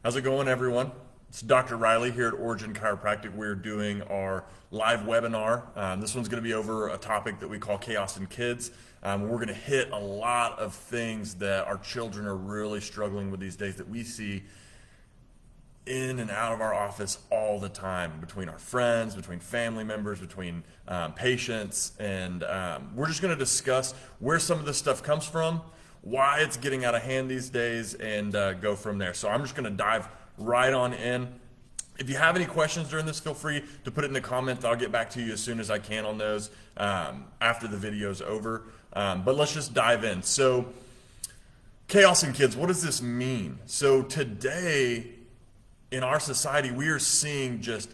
How's it going, everyone? It's Dr. Riley here at Origin Chiropractic. We're doing our live webinar. This one's going to be over a topic that we call chaos in kids. We're going to hit a lot of things that our children are really struggling with these days that we see in and out of our office all the time, between our friends, between family members, between patients. And we're just going to discuss where some of this stuff comes from, why it's getting out of hand these days, and go from there. So I'm just going to dive right on in. If you have any questions during this, feel free to put it in the comments. I'll get back to you as soon as I can on those after the video's over. But let's just dive in. So chaos in kids, what does this mean? So today in our society, we are seeing just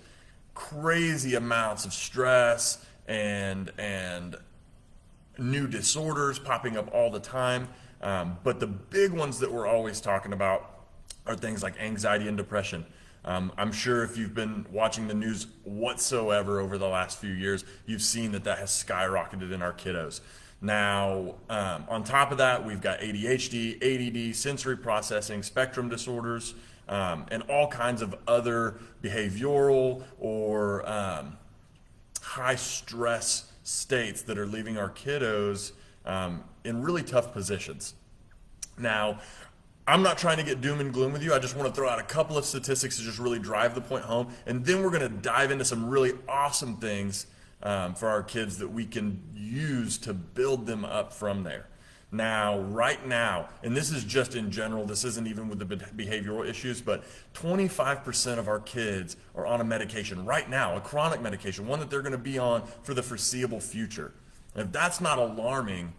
crazy amounts of stress and new disorders popping up all the time. But the big ones that we're always talking about are things like anxiety and depression. I'm sure if you've been watching the news whatsoever over the last few years, you've seen that has skyrocketed in our kiddos. Now, on top of that, we've got ADHD, ADD, sensory processing, spectrum disorders, and all kinds of other behavioral or high stress states that are leaving our kiddos in really tough positions. Now, I'm not trying to get doom and gloom with you. I just want to throw out a couple of statistics to just really drive the point home. And then we're going to dive into some really awesome things for our kids that we can use to build them up from there. Now, right now, and this is just in general, this isn't even with the behavioral issues, but 25% of our kids are on a medication right now, a chronic medication, one that they're going to be on for the foreseeable future. And if that's not alarming,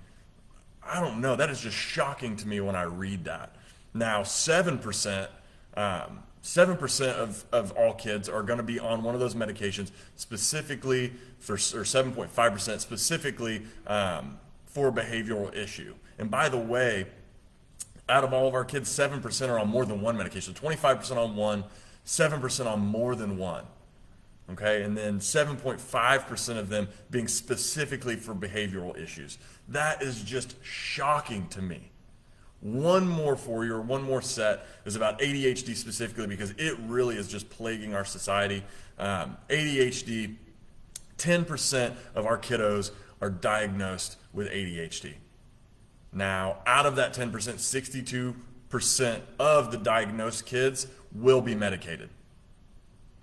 I don't know. That is just shocking to me when I read that. Now, 7% of all kids are going to be on one of those medications specifically for, or 7.5% specifically for a behavioral issue. And by the way, out of all of our kids, 7% are on more than one medication. 25% on one, 7% on more than one. Okay, and then 7.5% of them being specifically for behavioral issues. That is just shocking to me. One more for you, or one more set, is about ADHD specifically, because it really is just plaguing our society. ADHD, 10% of our kiddos are diagnosed with ADHD. Now, out of that 10%, 62% of the diagnosed kids will be medicated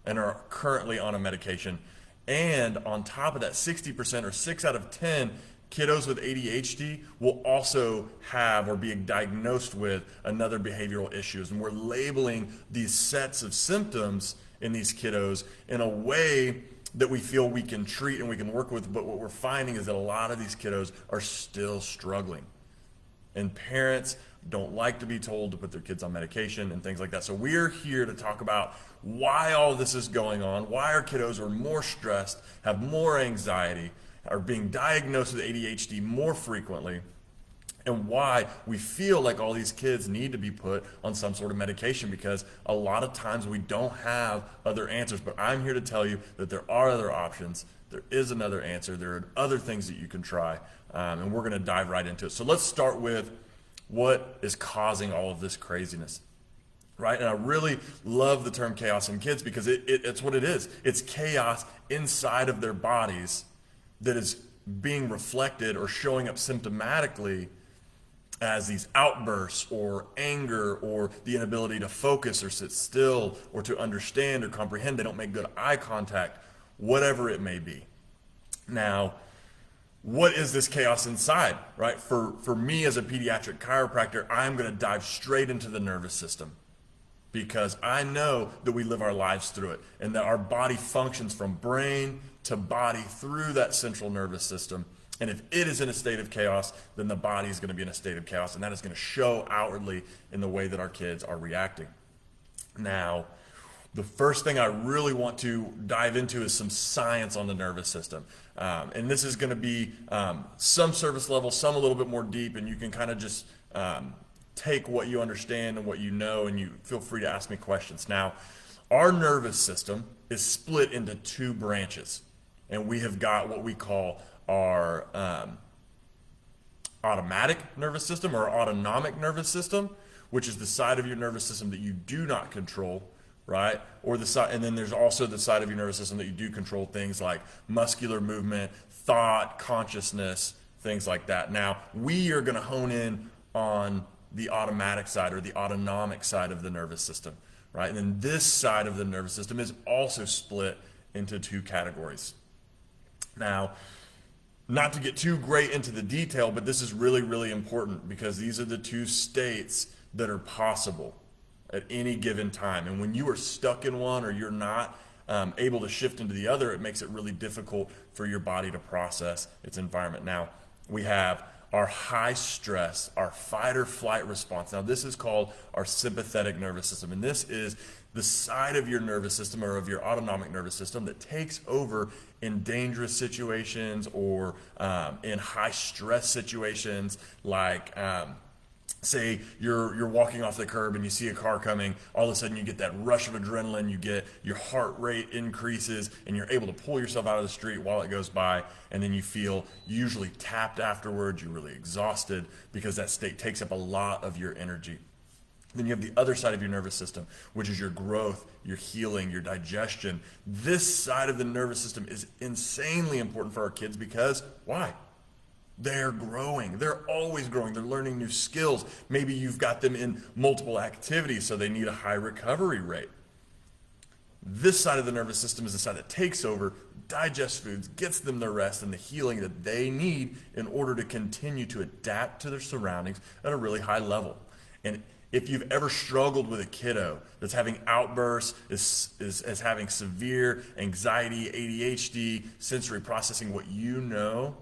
and are currently on a medication. And on top of that, 60% or 6 out of 10 kiddos with ADHD will also have or be diagnosed with another behavioral issues. And we're labeling these sets of symptoms in these kiddos in a way that we feel we can treat and we can work with. But what we're finding is that a lot of these kiddos are still struggling. And parents don't like to be told to put their kids on medication and things like that. So we're here to talk about why all this is going on, why our kiddos are more stressed, have more anxiety, are being diagnosed with ADHD more frequently, and why we feel like all these kids need to be put on some sort of medication, because a lot of times we don't have other answers. But I'm here to tell you that there are other options. There is another answer. There are other things that you can try, and we're going to dive right into it. So let's start with what is causing all of this craziness, right? And I really love the term chaos in kids, because it's what it is. It's chaos inside of their bodies that is being reflected or showing up symptomatically as these outbursts or anger or the inability to focus or sit still or to understand or comprehend. They don't make good eye contact, whatever it may be. Now, what is this chaos inside, right? For me as a pediatric chiropractor, I'm going to dive straight into the nervous system, because I know that we live our lives through it and that our body functions from brain to body through that central nervous system. And if it is in a state of chaos, then the body is going to be in a state of chaos, and that is going to show outwardly in the way that our kids are reacting. Now, the first thing I really want to dive into is some science on the nervous system. And this is going to be some surface level, some a little bit more deep, and you can kind of just take what you understand and what you know, and you feel free to ask me questions. Now, our nervous system is split into two branches, and we have got what we call our automatic nervous system or autonomic nervous system, which is the side of your nervous system that you do not control, right? Or the side, and then there's also the side of your nervous system that you do control, things like muscular movement, thought, consciousness, things like that. Now, we are going to hone in on the automatic side or the autonomic side of the nervous system, right? And then this side of the nervous system is also split into two categories. Now, not to get too great into the detail, but this is really, really important because these are the two states that are possible at any given time. And when you are stuck in one or you're not able to shift into the other, it makes it really difficult for your body to process its environment. Now, we have our high stress, our fight or flight response. Now, this is called our sympathetic nervous system. And this is the side of your nervous system or of your autonomic nervous system that takes over in dangerous situations or in high stress situations like say you're walking off the curb and you see a car coming, all of a sudden you get that rush of adrenaline, you get your heart rate increases and you're able to pull yourself out of the street while it goes by, and then you feel usually tapped afterwards, you're really exhausted because that state takes up a lot of your energy. Then you have the other side of your nervous system, which is your growth, your healing, your digestion. This side of the nervous system is insanely important for our kids because why? They're growing. They're always growing. They're learning new skills. Maybe you've got them in multiple activities, so they need a high recovery rate. This side of the nervous system is the side that takes over, digests foods, gets them the rest and the healing that they need in order to continue to adapt to their surroundings at a really high level. And if you've ever struggled with a kiddo that's having outbursts, is having severe anxiety, ADHD, sensory processing, what you know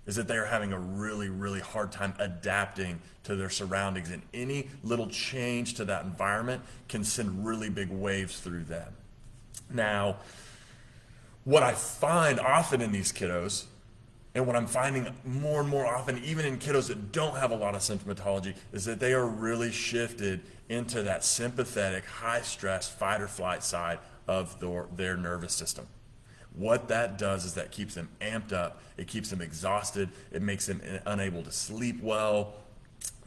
is that they are having a really, really hard time adapting to their surroundings. And any little change to that environment can send really big waves through them. Now, what I find often in these kiddos, and what I'm finding more and more often, even in kiddos that don't have a lot of symptomatology, is that they are really shifted into that sympathetic, high stress, fight or flight side of their nervous system. What that does is that keeps them amped up, it keeps them exhausted, it makes them unable to sleep well.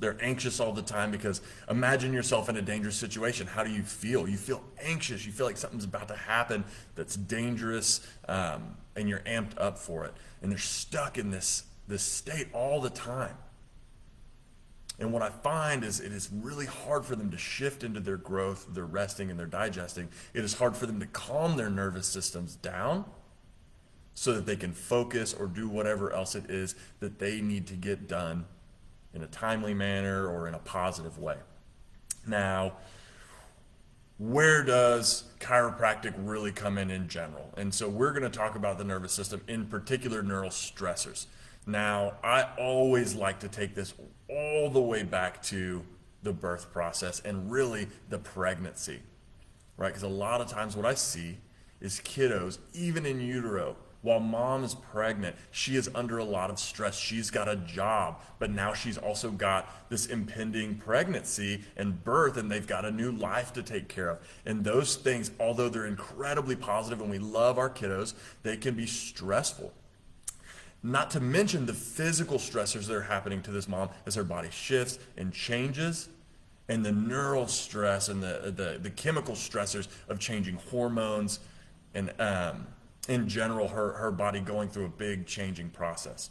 They're anxious all the time because imagine yourself in a dangerous situation. How do you feel? You feel anxious, you feel like something's about to happen that's dangerous, and you're amped up for it. And they're stuck in this state all the time. And what I find is it is really hard for them to shift into their growth, their resting and their digesting. It is hard for them to calm their nervous systems down so that they can focus or do whatever else it is that they need to get done in a timely manner or in a positive way. Now, where does chiropractic really come in general? And so we're going to talk about the nervous system, in particular neural stressors. Now, I always like to take this all the way back to the birth process and really the pregnancy, right? Because a lot of times what I see is kiddos, even in utero, while mom is pregnant, she is under a lot of stress. She's got a job, but now she's also got this impending pregnancy and birth, and they've got a new life to take care of. And those things, although they're incredibly positive and we love our kiddos, they can be stressful. Not to mention the physical stressors that are happening to this mom as her body shifts and changes, and the neural stress and the chemical stressors of changing hormones and in general her body going through a big changing process.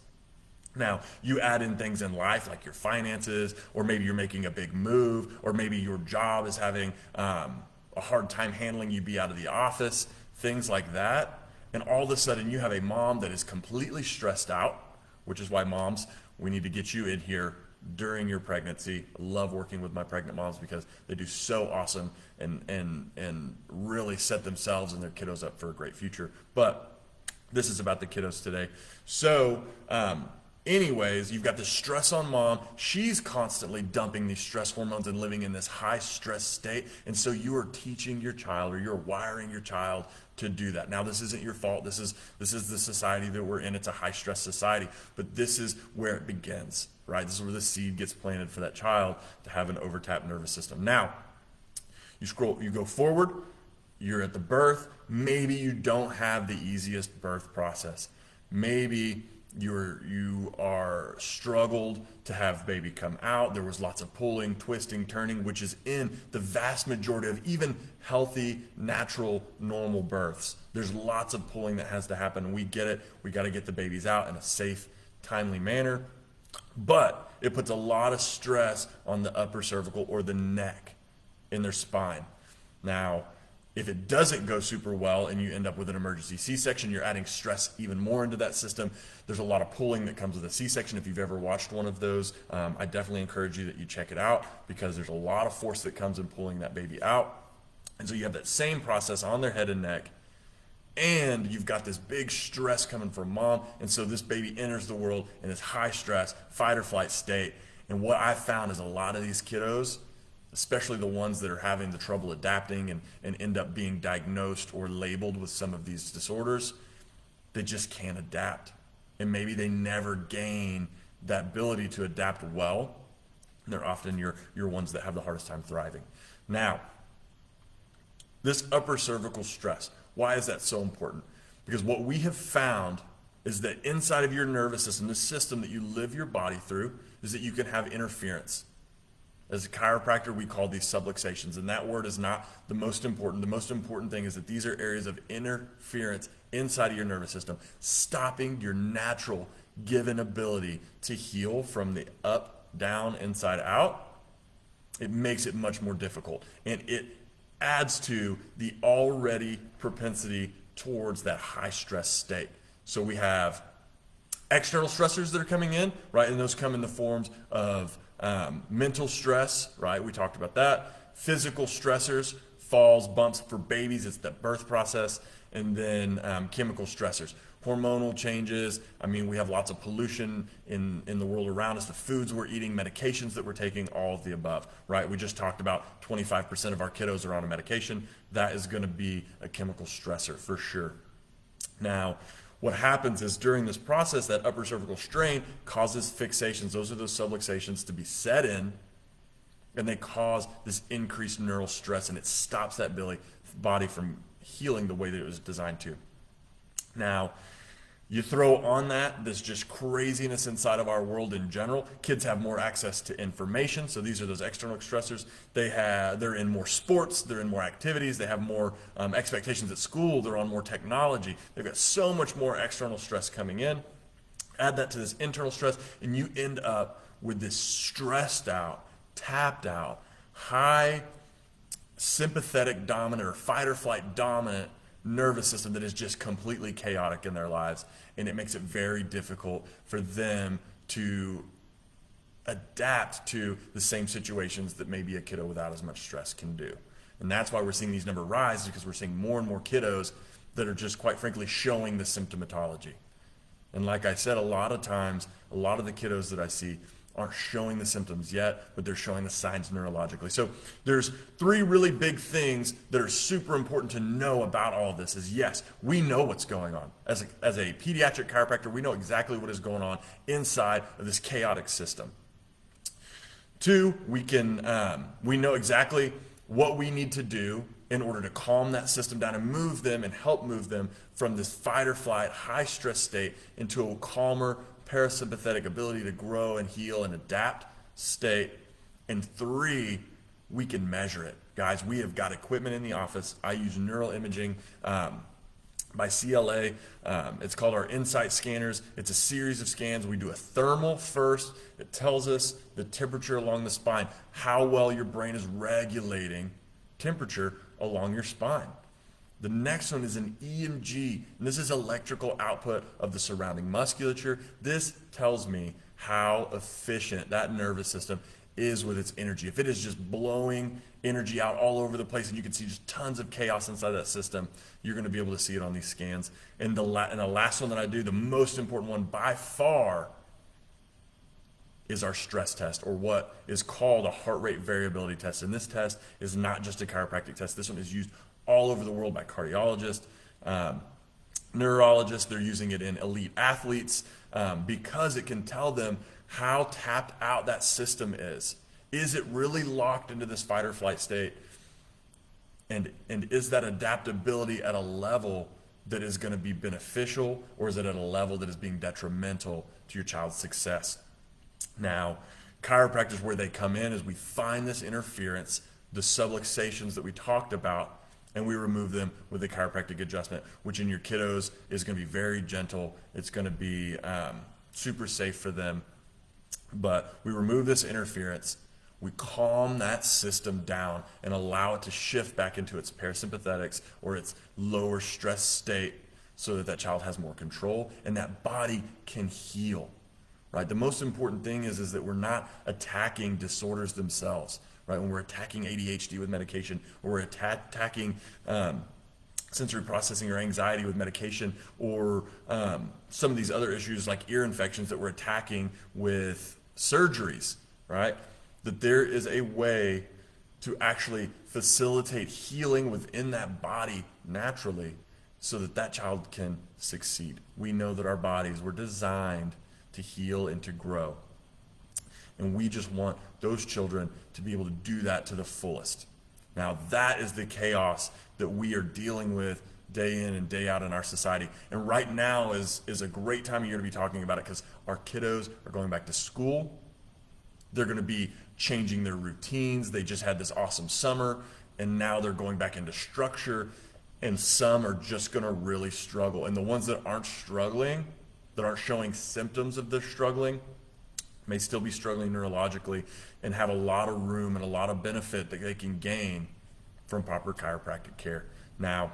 Now, you add in things in life like your finances, or maybe you're making a big move, or maybe your job is having a hard time handling you be out of the office, things like that. And all of a sudden you have a mom that is completely stressed out, which is why moms, we need to get you in here during your pregnancy. I love working with my pregnant moms because they do so awesome and really set themselves and their kiddos up for a great future. But this is about the kiddos today. So anyways, you've got the stress on mom. She's constantly dumping these stress hormones and living in this high stress state. And so you are teaching your child, or you're wiring your child to do that. Now, this isn't your fault. This is the society that we're in. It's a high stress society, but this is where it begins, right? This is where the seed gets planted for that child to have an overtapped nervous system. Now, you go forward, you're at the birth. Maybe you don't have the easiest birth process. Maybe you are struggled to have baby come out. There was lots of pulling, twisting, turning, which is in the vast majority of even healthy, natural, normal births. There's lots of pulling that has to happen, and we get it. We got to get the babies out in a safe, timely manner. But it puts a lot of stress on the upper cervical or the neck in their spine. Now, if it doesn't go super well and you end up with an emergency C-section, you're adding stress even more into that system. There's a lot of pulling that comes with a C-section. If you've ever watched one of those, I definitely encourage you that you check it out, because there's a lot of force that comes in pulling that baby out. And so you have that same process on their head and neck, and you've got this big stress coming from mom. And so this baby enters the world in this high stress, fight or flight state. And what I found is a lot of these kiddos, especially the ones that are having the trouble adapting and end up being diagnosed or labeled with some of these disorders, they just can't adapt. And maybe they never gain that ability to adapt well. And they're often your ones that have the hardest time thriving. Now, this upper cervical stress, why is that so important? Because what we have found is that inside of your nervous system, the system that you live your body through, is that you can have interference. As a chiropractor, we call these subluxations, and that word is not the most important. The most important thing is that these are areas of interference inside of your nervous system, stopping your natural given ability to heal from the up, down, inside out. It makes it much more difficult, and it adds to the already propensity towards that high stress state. So we have external stressors that are coming in, right? And those come in the forms of mental stress, right? We talked about that. Physical stressors, falls, bumps for babies, it's the birth process. And then chemical stressors, hormonal changes. I mean, we have lots of pollution in the world around us, the foods we're eating, medications that we're taking, all of the above, right? We just talked about 25% of our kiddos are on a medication. That is going to be a chemical stressor for sure. Now, what happens is during this process, that upper cervical strain causes fixations. Those are those subluxations to be set in, and they cause this increased neural stress, and it stops that body from healing the way that it was designed to. Now, you throw on that this just craziness inside of our world in general. Kids have more access to information, so these are those external stressors. They're in more sports, they're in more activities, they have more expectations at school, they're on more technology. They've got so much more external stress coming in. Add that to this internal stress, and you end up with this stressed out, tapped out, high sympathetic dominant or fight or flight dominant nervous system that is just completely chaotic in their lives, and it makes it very difficult for them to adapt to the same situations that maybe a kiddo without as much stress can do. And that's why we're seeing these numbers rise, because we're seeing more and more kiddos that are just quite frankly showing the symptomatology. And like I said, a lot of times, a lot of the kiddos that I see aren't showing the symptoms yet, but they're showing the signs neurologically. So there's three really big things that are super important to know about all of this. Is yes, we know what's going on. As a pediatric chiropractor, we know exactly what is going on inside of this chaotic system. Two, we know exactly what we need to do in order to calm that system down and move them and help move them from this fight or flight, high stress state into a calmer, parasympathetic ability to grow and heal and adapt state. And three, we can measure it. Guys, we have got equipment in the office. I use neural imaging by CLA. It's called our Insight scanners. It's a series of scans. We do a thermal first. It tells us the temperature along the spine, how well your brain is regulating temperature along your spine. The next one is an EMG, and this is electrical output of the surrounding musculature. This tells me how efficient that nervous system is with its energy. If it is just blowing energy out all over the place and you can see just tons of chaos inside that system, you're going to be able to see it on these scans. And the last one that I do, the most important one by far, is our stress test, or what is called a heart rate variability test. And this test is not just a chiropractic test. This one is used all over the world by cardiologists, neurologists. They're using it in elite athletes because it can tell them how tapped out that system is. Is it really locked into this fight or flight state? And is that adaptability at a level that is going to be beneficial, or is it at a level that is being detrimental to your child's success? Now, chiropractors, where they come in is we find this interference, the subluxations that we talked about, and we remove them with a chiropractic adjustment, which in your kiddos is going to be very gentle. It's going to be super safe for them. But we remove this interference, we calm that system down and allow it to shift back into its parasympathetics or its lower stress state so that that child has more control and that body can heal, right? The most important thing is that we're not attacking disorders themselves, right? When we're attacking ADHD with medication, or we're attacking sensory processing or anxiety with medication, or some of these other issues like ear infections that we're attacking with surgeries, right? That there is a way to actually facilitate healing within that body naturally so that that child can succeed. We know that our bodies were designed to heal and to grow. And we just want those children to be able to do that to the fullest. Now, that is the chaos that we are dealing with day in and day out in our society. And right now is a great time of year to be talking about it, because our kiddos are going back to school. They're going to be changing their routines. They just had this awesome summer, and now they're going back into structure, and some are just going to really struggle. And the ones that aren't struggling, that aren't showing symptoms of their struggling, may still be struggling neurologically and have a lot of room and a lot of benefit that they can gain from proper chiropractic care. Now,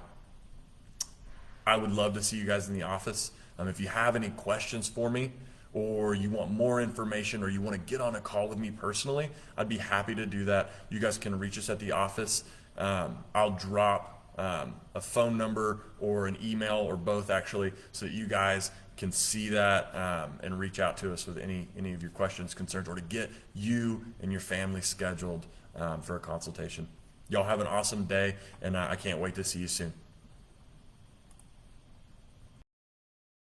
I would love to see you guys in the office. If you have any questions for me, or you want more information, or you want to get on a call with me personally, I'd be happy to do that. You guys can reach us at the office. I'll drop a phone number or an email, or both actually, so that you guys can see that and reach out to us with any of your questions, concerns, or to get you and your family scheduled for a consultation. Y'all have an awesome day, and I can't wait to see you soon.